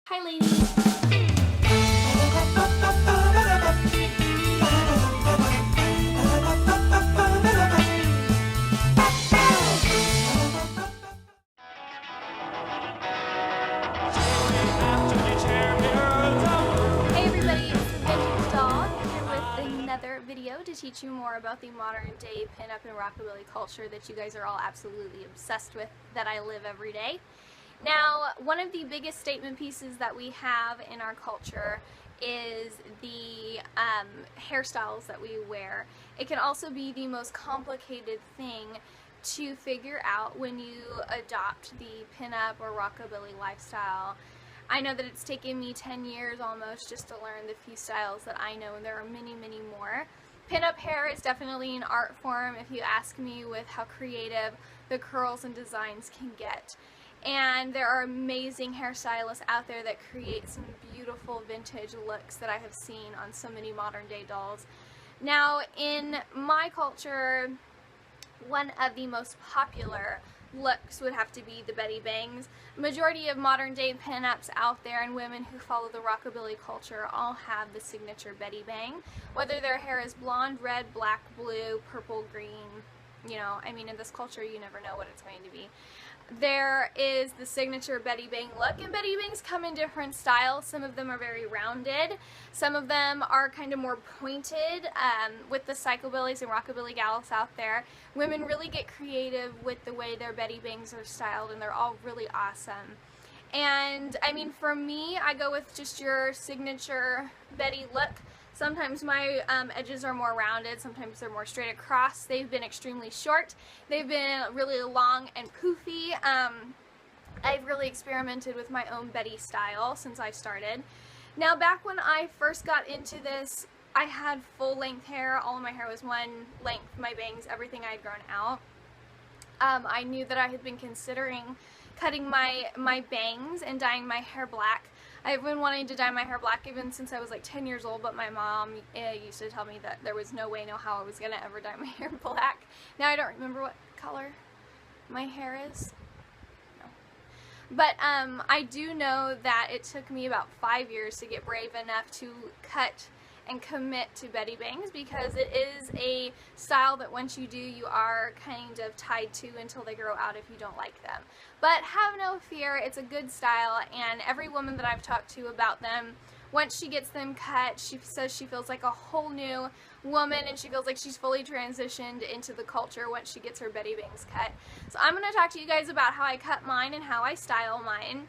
Hi ladies! Hey everybody, it's the Vintage Doll here with another video to teach you more about the modern day pinup and rockabilly culture that you guys are all absolutely obsessed with, that I live every day. Now, one of the biggest statement pieces that we have in our culture is the hairstyles that we wear. It can also be the most complicated thing to figure out when you adopt the pinup or rockabilly lifestyle. I know that it's taken me 10 years almost just to learn the few styles that I know, and there are many, many more. Pinup hair is definitely an art form, if you ask me, with how creative the curls and designs can get. And there are amazing hairstylists out there that create some beautiful vintage looks that I have seen on so many modern day dolls. Now, in my culture, one of the most popular looks would have to be the Bettie Bangs. Majority of modern day pinups out there and women who follow the rockabilly culture all have the signature Bettie Bang. Whether their hair is blonde, red, black, blue, purple, green, you know, I mean, in this culture you never know what it's going to be. There is the signature Bettie Bang look, and Bettie Bangs come in different styles. Some of them are very rounded, some of them are kind of more pointed. With the psychobillies and rockabilly gals out there, women really get creative with the way their Bettie Bangs are styled, and they're all really awesome. And I mean, for me, I go with just your signature Bettie look. Sometimes my edges are more rounded, sometimes they're more straight across. They've been extremely short, they've been really long and poofy. I've really experimented with my own Bettie style since I started. Now, back when I first got into this, I had full length hair. All of my hair was one length, my bangs, everything I had grown out. I knew that I had been considering cutting my bangs and dyeing my hair black. I've been wanting to dye my hair black even since I was like 10 years old, but my mom used to tell me that there was no way, no how I was going to ever dye my hair black. Now I don't remember what color my hair is. No. But I do know that it took me about 5 years to get brave enough to cut and commit to Bettie Bangs, because it is a style that once you do, you are kind of tied to until they grow out if you don't like them. But have no fear, it's a good style, and every woman that I've talked to about them, once she gets them cut, she says she feels like a whole new woman, and she feels like she's fully transitioned into the culture once she gets her Bettie Bangs cut. So I'm going to talk to you guys about how I cut mine and how I style mine.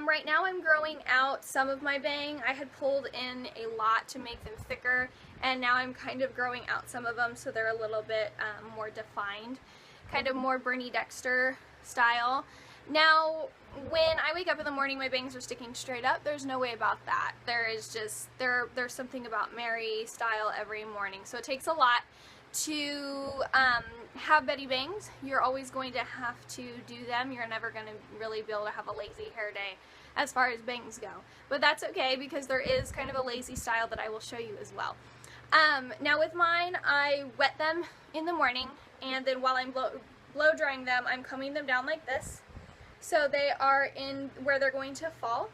Right now I'm growing out some of my bang. I had pulled in a lot to make them thicker, and now I'm kind of growing out some of them so they're a little bit more defined, kind of more Bernie Dexter style. Now, when I wake up in the morning, my bangs are sticking straight up. There's no way about that. There is just, there's something about Mary style every morning. So it takes a lot to have Bettie Bangs. You're always going to have to do them. You're never going to really be able to have a lazy hair day as far as bangs go. But that's okay, because there is kind of a lazy style that I will show you as well. Now with mine, I wet them in the morning, and then while I'm blow drying them, I'm combing them down like this, so they are in where they're going to fall.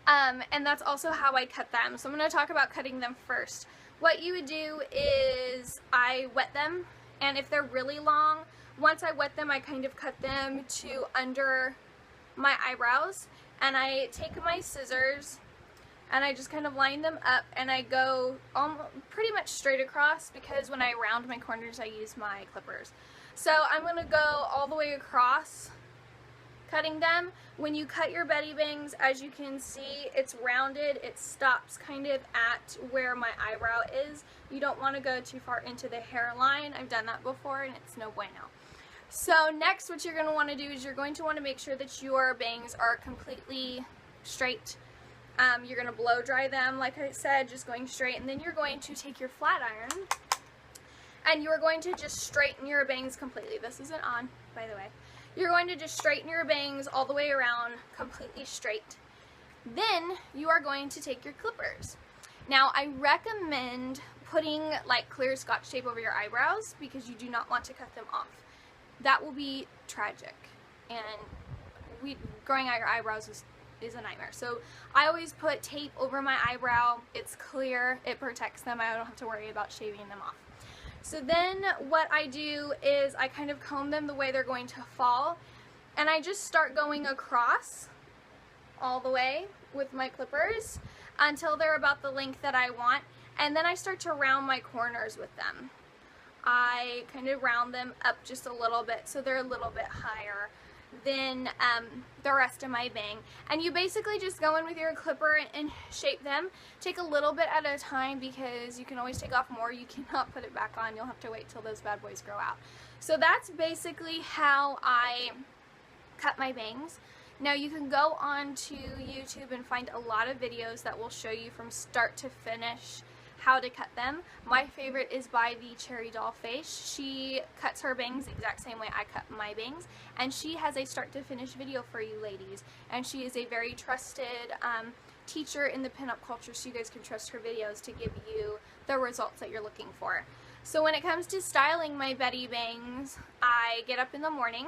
And that's also how I cut them. So I'm going to talk about cutting them first. What you would do is I wet them, and if they're really long, once I wet them, I kind of cut them to under my eyebrows, and I take my scissors and I just kind of line them up, and I go pretty much straight across, because when I round my corners I use my clippers. So I'm going to go all the way across cutting them. When you cut your Bettie Bangs, as you can see, it's rounded. It stops kind of at where my eyebrow is. You don't want to go too far into the hairline. I've done that before, and it's no bueno. So next, what you're going to want to do is you're going to want to make sure that your bangs are completely straight. You're going to blow dry them, like I said, just going straight, and then you're going to take your flat iron and you're going to just straighten your bangs completely. This isn't on, by the way. You're going to just straighten your bangs all the way around, completely straight. Then you are going to take your clippers. Now, I recommend putting like clear Scotch tape over your eyebrows, because you do not want to cut them off. That will be tragic, and growing out your eyebrows is is a nightmare. So I always put tape over my eyebrow. It's clear, it protects them. I don't have to worry about shaving them off. So then what I do is I kind of comb them the way they're going to fall, and I just start going across all the way with my clippers until they're about the length that I want, and then I start to round my corners with them. I kind of round them up just a little bit so they're a little bit higher than the rest of my bang. And you basically just go in with your clipper and shape them. Take a little bit at a time because you can always take off more. You cannot put it back on. You'll have to wait till those bad boys grow out. So that's basically how I cut my bangs. Now you can go on to YouTube and find a lot of videos that will show you from start to finish how to cut them. My favorite is by the Cherry Doll Face. She cuts her bangs the exact same way I cut my bangs, and she has a start to finish video for you ladies, and she is a very trusted teacher in the pinup culture, so you guys can trust her videos to give you the results that you're looking for. So when it comes to styling my Bettie Bangs, I get up in the morning.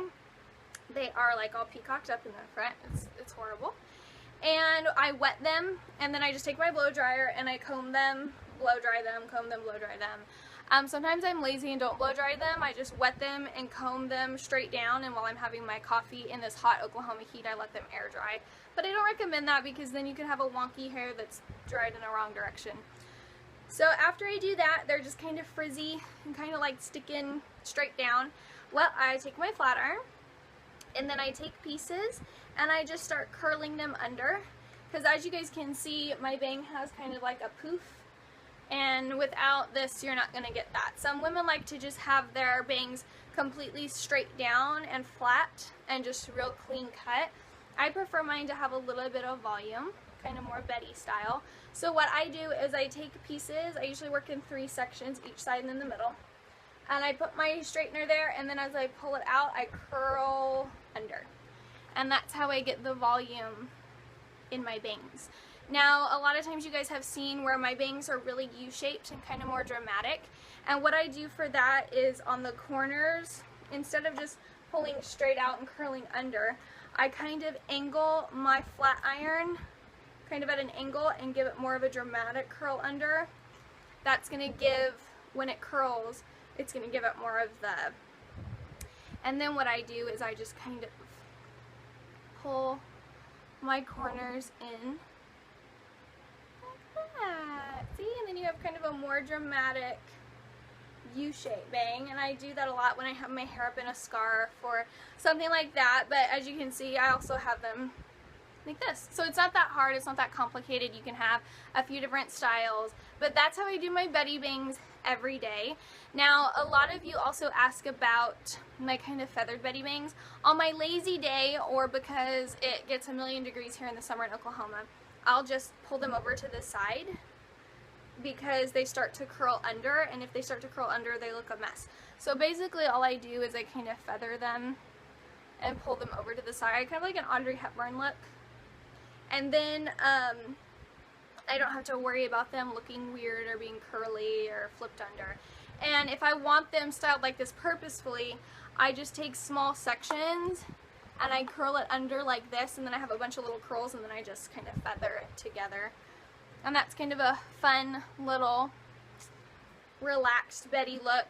They are like all peacocked up in the front. It's horrible. And I wet them, and then I just take my blow dryer and I comb them, blow dry them, comb them, blow dry them. Sometimes I'm lazy and don't blow dry them. I just wet them and comb them straight down, and while I'm having my coffee in this hot Oklahoma heat, I let them air dry. But I don't recommend that because then you can have a wonky hair that's dried in the wrong direction. So after I do that, they're just kind of frizzy and kind of like sticking straight down. Well, I take my flat iron, and then I take pieces and I just start curling them under, because as you guys can see, my bang has kind of like a poof, and without this you're not going to get that. Some women like to just have their bangs completely straight down and flat and just real clean cut. I prefer mine to have a little bit of volume, kind of more Bettie style. So what I do is I take pieces, I usually work in 3 sections, each side and in the middle, and I put my straightener there, and then as I pull it out I curl under, and that's how I get the volume in my bangs. Now a lot of times you guys have seen where my bangs are really U-shaped and kind of more dramatic, and what I do for that is on the corners, instead of just pulling straight out and curling under, I kind of angle my flat iron kind of at an angle and give it more of a dramatic curl under. That's going to give, when it curls, it's going to give it more of the, and then what I do is I just kind of pull my corners in like that. See, and then you have kind of a more dramatic U-shape bang, and I do that a lot when I have my hair up in a scarf or something like that. But as you can see, I also have them like this. So it's not that hard, it's not that complicated. You can have a few different styles, but that's how I do my Bettie Bangs every day. Now a lot of you also ask about my kind of feathered Bettie Bangs. On my lazy day, or because it gets a million degrees here in the summer in Oklahoma, I'll just pull them over to the side because they start to curl under, and if they start to curl under they look a mess. So basically all I do is I kind of feather them and pull them over to the side, kind of like an Audrey Hepburn look. And then I don't have to worry about them looking weird or being curly or flipped under. And if I want them styled like this purposefully, I just take small sections and I curl it under like this, and then I have a bunch of little curls, and then I just kind of feather it together. And that's kind of a fun little relaxed Bettie look.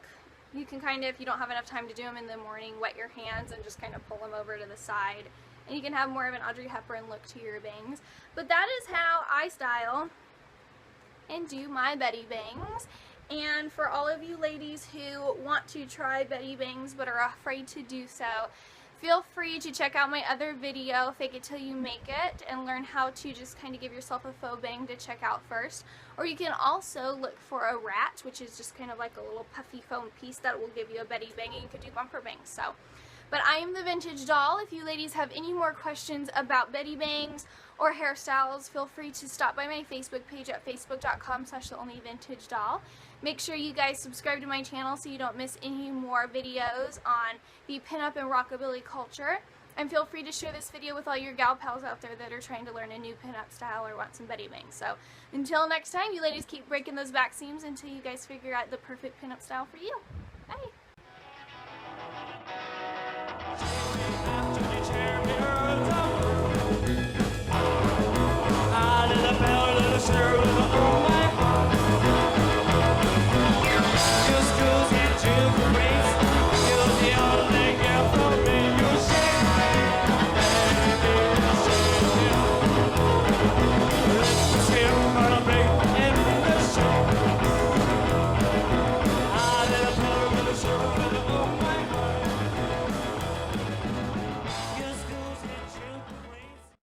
You can kind of, if you don't have enough time to do them in the morning, wet your hands and just kind of pull them over to the side. And you can have more of an Audrey Hepburn look to your bangs. But that is how I style and do my Bettie Bangs. And for all of you ladies who want to try Bettie Bangs but are afraid to do so, feel free to check out my other video, Fake It Till You Make It, and learn how to just kind of give yourself a faux bang to check out first. Or you can also look for a rat, which is just kind of like a little puffy foam piece that will give you a Bettie Bang, and you could do bumper bangs. So, but I am the Vintage Doll. If you ladies have any more questions about Bettie Bangs or hairstyles, feel free to stop by my Facebook page at facebook.com/theonlyvintagedoll. Make sure you guys subscribe to my channel so you don't miss any more videos on the pinup and rockabilly culture. And feel free to share this video with all your gal pals out there that are trying to learn a new pinup style or want some Bettie Bangs. So until next time, you ladies keep breaking those back seams until you guys figure out the perfect pinup style for you. Bye!